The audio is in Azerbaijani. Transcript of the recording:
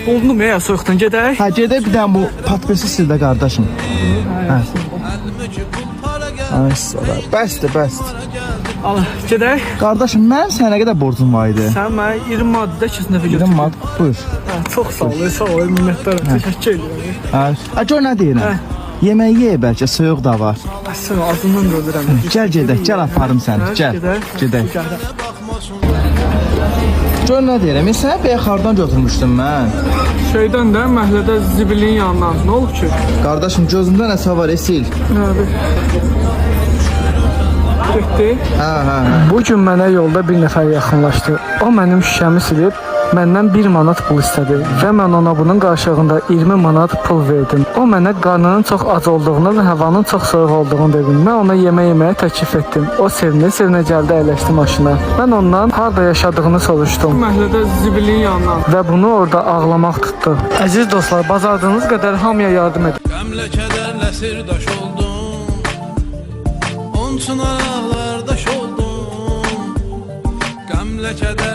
Oldum ya, soyuqdan gedək. Hə, gedək bir dənə bu patkası sildə qardaşım. Hə. Ay sala. Bəsdir. Al, gedək. Qardaşım, mənim sənə nə qədər borcum var idi? Sən mənə 20 maddə 200 nəfə 20 götürdün. manat, buyur. Hə, çox sağ ol, minnətdaram. Təşəkkür edirəm. Hə, gör nə deyirəm. Yemək ye, bəlkə soyuq da var. Sən ağzından görürəm. Gəl gedək, gəl aparım səni, gəl. Gedək. Gör nə deyirəm, sənə bəyəxardan götürmüşdüm mən. Şeydən də məhəllədə zibilin yanından. Nə olub ki? Qardaşım, gözümdə nəsə var, sil. Nədir? Getdi. Hə. Bu gün mənə yolda bir nəfər yaxınlaşdı. O mənim şüşəmi silib məndən 1 manat pul istədi və mən ona bunun qarşılığında 20 manat pul verdim. O mənə qarnının çox ac olduğunu və havanın çox soyuq olduğunu dedim. Mən ona yeməyə təklif etdim. O sevinə gəldi, əyləşdi maşına. Mən ondan harda yaşadığını soruşdum. Məhəllədə zibilin yanından və bunu orada ağlamaq tutdu. Əziz dostlar, bacardığınız qədər hamıya yardım edin. Qəmlə kədərlə sirdaş oldum, onun üçün ağlardaş oldum. Qəmlə kədər